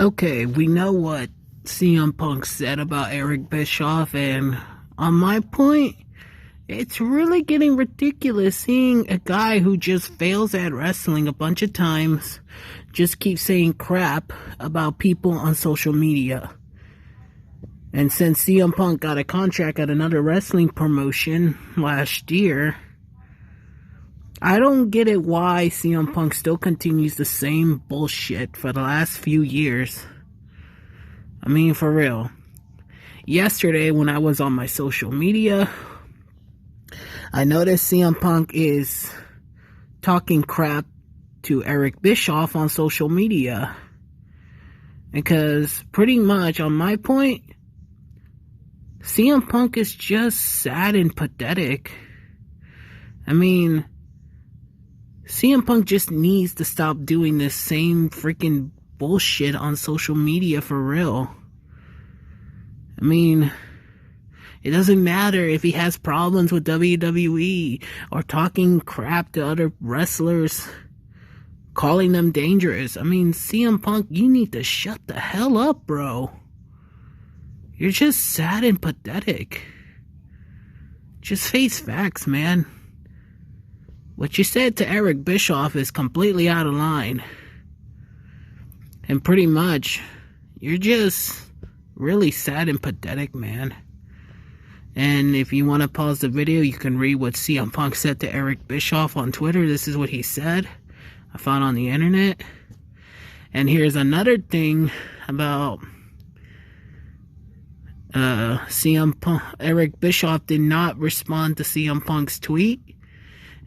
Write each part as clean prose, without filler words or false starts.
Okay, we know what CM Punk said about Eric Bischoff, and on my point, it's really getting ridiculous seeing a guy who just fails at wrestling a bunch of times just keep saying crap about people on social media. And since CM Punk got a contract at another wrestling promotion last year, I don't get it why CM Punk still continues the same bullshit for the last few years. I mean, for real. Yesterday, when I was on my social media, I noticed CM Punk is talking crap to Eric Bischoff on social media. Because pretty much, on my point, CM Punk is just sad and pathetic. I mean, CM Punk just needs to stop doing this same freaking bullshit on social media for real. I mean, it doesn't matter if he has problems with WWE or talking crap to other wrestlers, calling them dangerous. I mean, CM Punk, you need to shut the hell up, bro. You're just sad and pathetic. Just face facts, man. What you said to Eric Bischoff is completely out of line. And pretty much, you're just really sad and pathetic, man. And if you want to pause the video, you can read what CM Punk said to Eric Bischoff on Twitter. This is what he said. I found on the internet. And here's another thing about CM Punk. Eric Bischoff did not respond to CM Punk's tweet,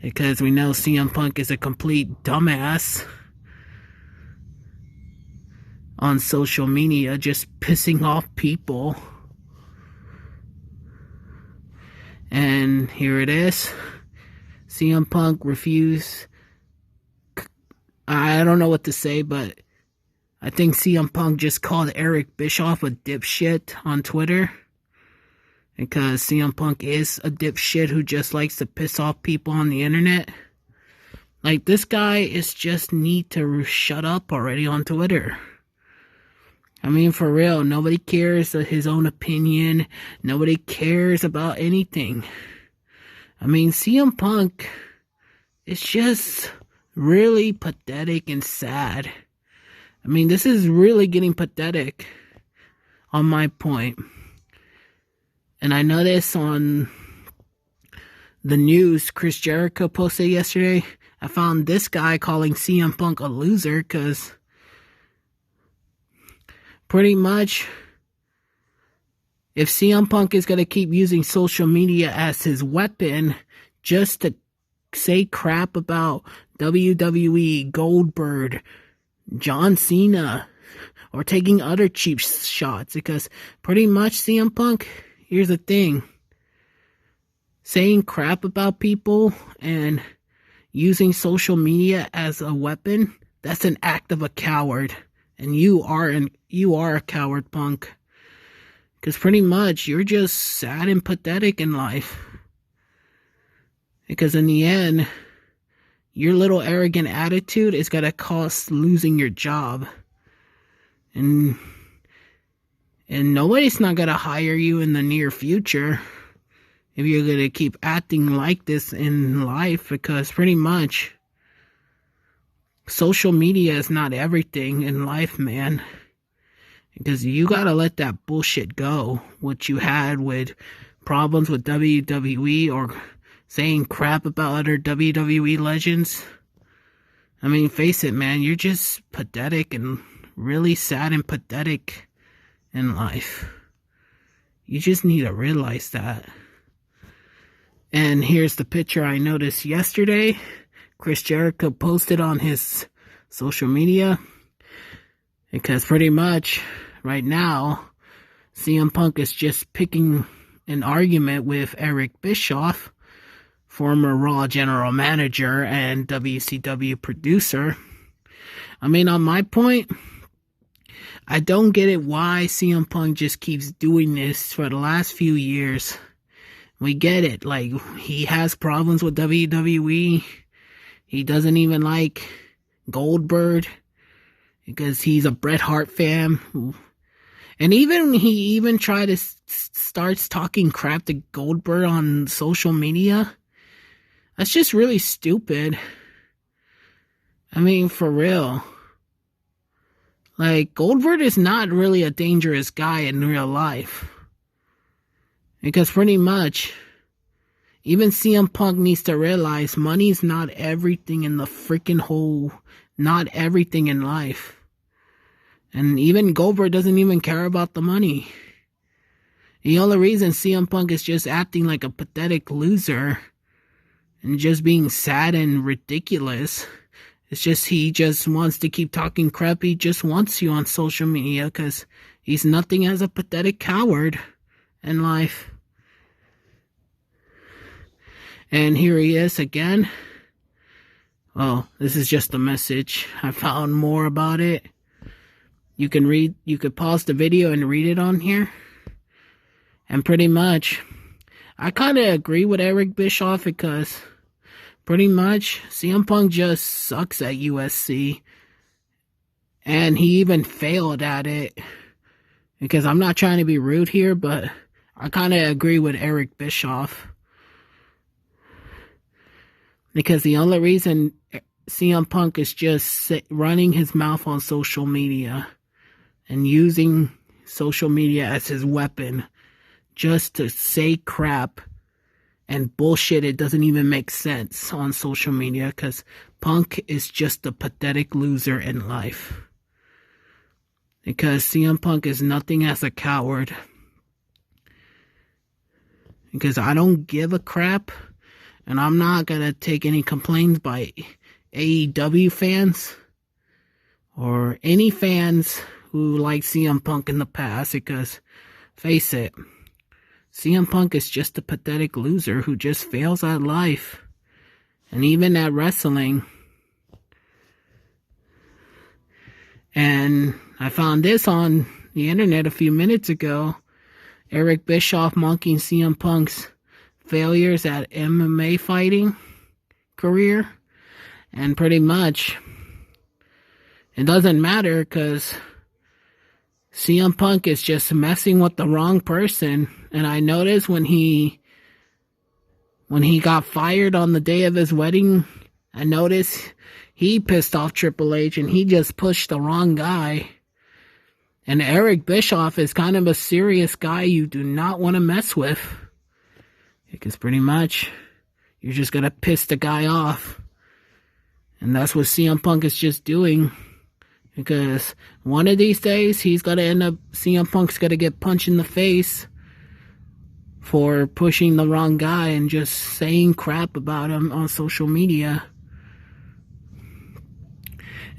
because we know CM Punk is a complete dumbass on social media, just pissing off people. And here it is. CM Punk refused. I don't know what to say, but I think CM Punk just called Eric Bischoff a dipshit on Twitter. Because CM Punk is a dipshit who just likes to piss off people on the internet. Like, this guy is just need to shut up already on Twitter. I mean, for real, nobody cares of his own opinion. Nobody cares about anything. I mean, CM Punk is just really pathetic and sad. I mean, this is really getting pathetic on my point. And I noticed on the news Chris Jericho posted yesterday, I found this guy calling CM Punk a loser because pretty much if CM Punk is going to keep using social media as his weapon just to say crap about WWE, Goldberg, John Cena, or taking other cheap shots, because pretty much CM Punk, here's the thing, saying crap about people and using social media as a weapon, that's an act of a coward. And you are a coward, Punk. Because pretty much, you're just sad and pathetic in life. Because in the end, your little arrogant attitude is going to cost losing your job. And nobody's not going to hire you in the near future if you're going to keep acting like this in life, because pretty much social media is not everything in life, man. Because you got to let that bullshit go, what you had with problems with WWE or saying crap about other WWE legends. I mean, face it, man, you're just pathetic and really sad and pathetic in life. You just need to realize that. And here's the picture I noticed yesterday. Chris Jericho posted on his social media. Because pretty much right now, CM Punk is just picking an argument with Eric Bischoff, former Raw general manager and WCW producer. I mean, on my point, I don't get it why CM Punk just keeps doing this for the last few years. We get it. Like, he has problems with WWE. He doesn't even like Goldberg. because he's a Bret Hart fan. And he even tried to starts talking crap to Goldberg on social media. That's just really stupid. I mean, for real. Like, Goldberg is not really a dangerous guy in real life. Because pretty much, even CM Punk needs to realize money's not everything in the freaking whole, not everything in life. And even Goldberg doesn't even care about the money. The only reason CM Punk is just acting like a pathetic loser and just being sad and ridiculous, it's just he just wants to keep talking crap. He just wants you on social media because he's nothing as a pathetic coward in life. And here he is again. Well, this is just a message. I found more about it. You could pause the video and read it on here. And pretty much, I kind of agree with Eric Bischoff because pretty much CM Punk just sucks at USC. And he even failed at it. Because I'm not trying to be rude here, but I kind of agree with Eric Bischoff. Because the only reason CM Punk is just running his mouth on social media and using social media as his weapon just to say crap and bullshit, it doesn't even make sense on social media because Punk is just a pathetic loser in life. Because CM Punk is nothing as a coward. Because I don't give a crap. And I'm not going to take any complaints by AEW fans or any fans who like CM Punk in the past because, face it, CM Punk is just a pathetic loser who just fails at life and even at wrestling. And I found this on the internet a few minutes ago. Eric Bischoff mocking CM Punk's failures at MMA fighting career. And pretty much, it doesn't matter because CM Punk is just messing with the wrong person. And I noticed when he got fired on the day of his wedding, I noticed he pissed off Triple H and he just pushed the wrong guy. And Eric Bischoff is kind of a serious guy you do not want to mess with. Because pretty much, you're just going to piss the guy off. And that's what CM Punk is just doing. Because one of these days, CM Punk's going to get punched in the face for pushing the wrong guy and just saying crap about him on social media.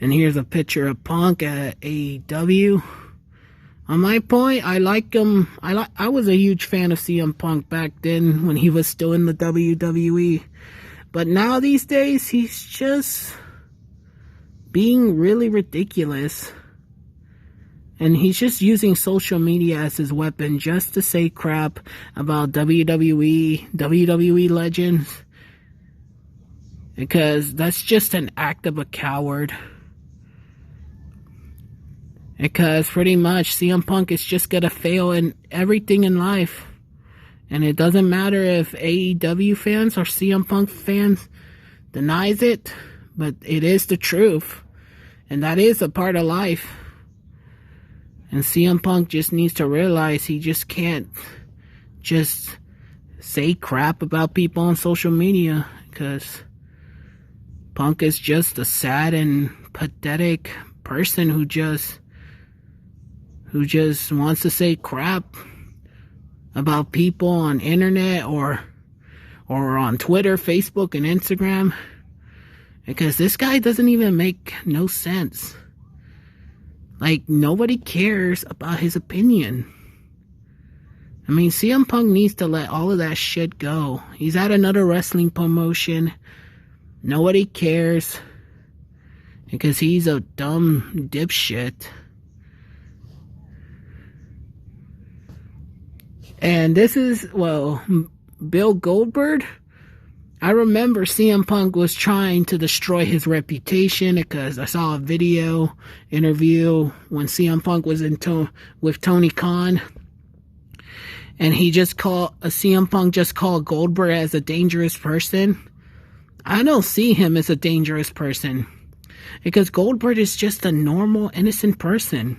And here's a picture of Punk at AEW. On my point, I like him. I was a huge fan of CM Punk back then when he was still in the WWE. But now these days, he's just being really ridiculous. And he's just using social media as his weapon just to say crap about WWE legends. Because that's just an act of a coward. Because pretty much CM Punk is just going to fail in everything in life. And it doesn't matter if AEW fans or CM Punk fans denies it. But it is the truth. And that is a part of life. And CM Punk just needs to realize he just can't just say crap about people on social media. Because Punk is just a sad and pathetic person who just wants to say crap about people on internet or on Twitter, Facebook, and Instagram. Because this guy doesn't even make no sense. Like, nobody cares about his opinion. I mean, CM Punk needs to let all of that shit go. He's at another wrestling promotion. Nobody cares. Because he's a dumb dipshit. And this is, well, Bill Goldberg. I remember CM Punk was trying to destroy his reputation because I saw a video interview when CM Punk was with Tony Khan. And CM Punk just called Goldberg as a dangerous person. I don't see him as a dangerous person. Because Goldberg is just a normal, innocent person.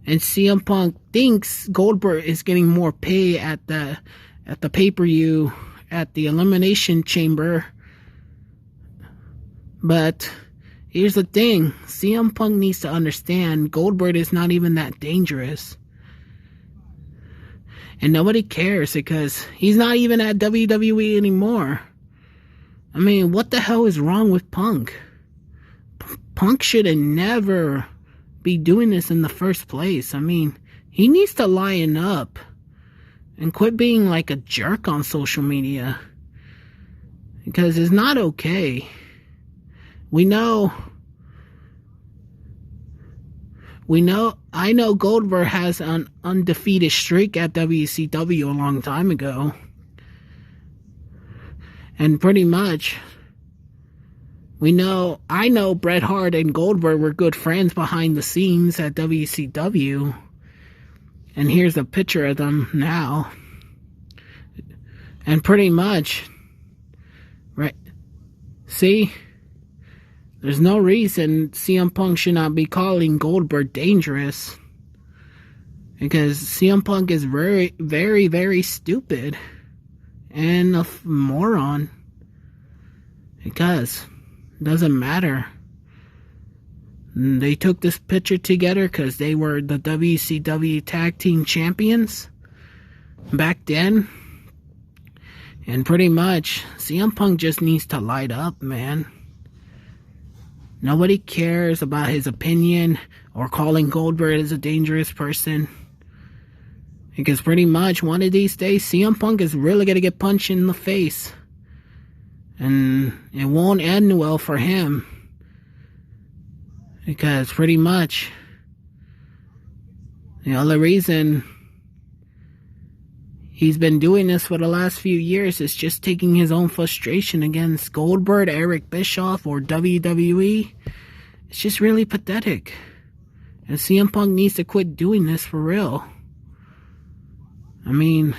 And CM Punk thinks Goldberg is getting more pay at the pay-per-view, at the Elimination Chamber. But here's the thing. CM Punk needs to understand Goldberg is not even that dangerous. And nobody cares because he's not even at WWE anymore. I mean, what the hell is wrong with Punk? Punk should have never be doing this in the first place. I mean, he needs to lighten up and quit being like a jerk on social media. Because it's not okay. I know Goldberg has an undefeated streak at WCW a long time ago. And pretty much, I know Bret Hart and Goldberg were good friends behind the scenes at WCW. And here's a picture of them now. And pretty much, right, see, there's no reason CM Punk should not be calling Goldberg dangerous. Because CM Punk is very, very, very stupid. And a moron. Because it doesn't matter. They took this picture together because they were the WCW Tag Team Champions back then. And pretty much, CM Punk just needs to light up, man. Nobody cares about his opinion or calling Goldberg as a dangerous person. Because pretty much, one of these days, CM Punk is really going to get punched in the face. And it won't end well for him. Because pretty much, the only reason he's been doing this for the last few years is just taking his own frustration against Goldberg, Eric Bischoff, or WWE. It's just really pathetic. And CM Punk needs to quit doing this for real. I mean,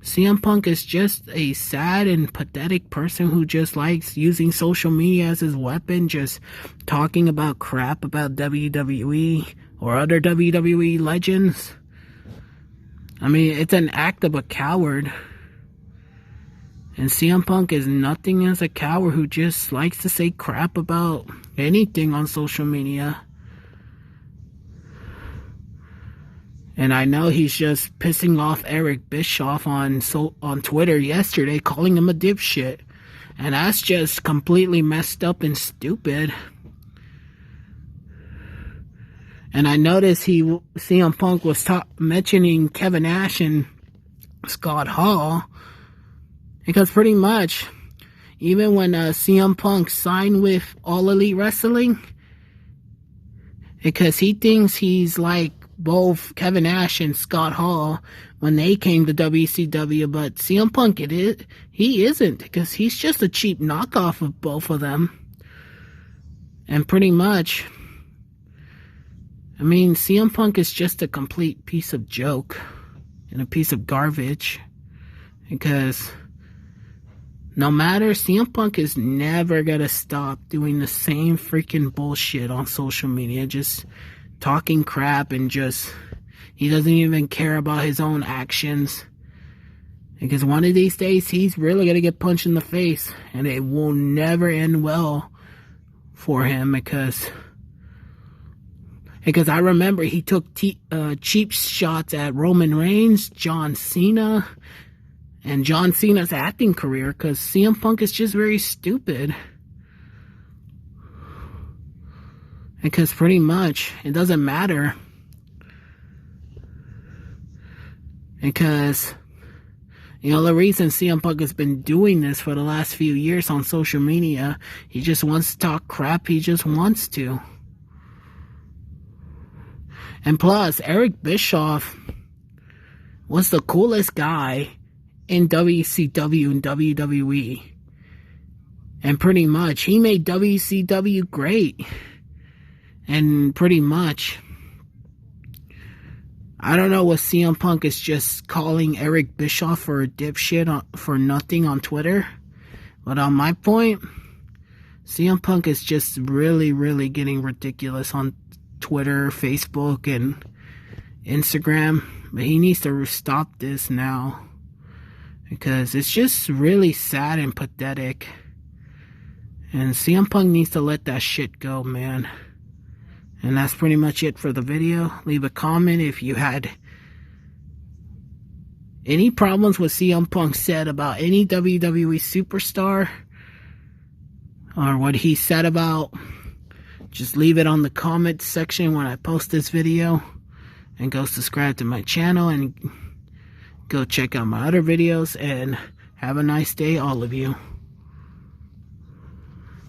CM Punk is just a sad and pathetic person who just likes using social media as his weapon, just talking about crap about WWE or other WWE legends. I mean, it's an act of a coward. And CM Punk is nothing as a coward who just likes to say crap about anything on social media. And I know he's just pissing off Eric Bischoff on Twitter yesterday, calling him a dipshit. And that's just completely messed up and stupid. And I noticed CM Punk was mentioning Kevin Nash and Scott Hall. Because pretty much, even when CM Punk signed with All Elite Wrestling, because he thinks he's like both Kevin Nash and Scott Hall when they came to WCW, but CM Punk, he isn't, because he's just a cheap knockoff of both of them. And pretty much, I mean, CM Punk is just a complete piece of joke and a piece of garbage, because no matter, CM Punk is never gonna stop doing the same freaking bullshit on social media, just talking crap, and just, he doesn't even care about his own actions. Because one of these days, he's really gonna get punched in the face, and it will never end well for him, because I remember he took cheap shots at Roman Reigns, John Cena, and John Cena's acting career, because CM Punk is just very stupid. Because pretty much, it doesn't matter. Because, the reason CM Punk has been doing this for the last few years on social media, he just wants to talk crap, he just wants to. And plus, Eric Bischoff was the coolest guy in WCW and WWE. And pretty much, he made WCW great. And pretty much, I don't know what CM Punk is just calling Eric Bischoff for a dipshit for nothing on Twitter. But on my point, CM Punk is just really, really getting ridiculous on Twitter, Facebook, and Instagram. But he needs to stop this now. Because it's just really sad and pathetic. And CM Punk needs to let that shit go, man. And that's pretty much it for the video. Leave a comment if you had any problems with CM Punk said about any WWE superstar. Or what he said about. Just leave it on the comment section when I post this video. And go subscribe to my channel. And go check out my other videos. And have a nice day, all of you.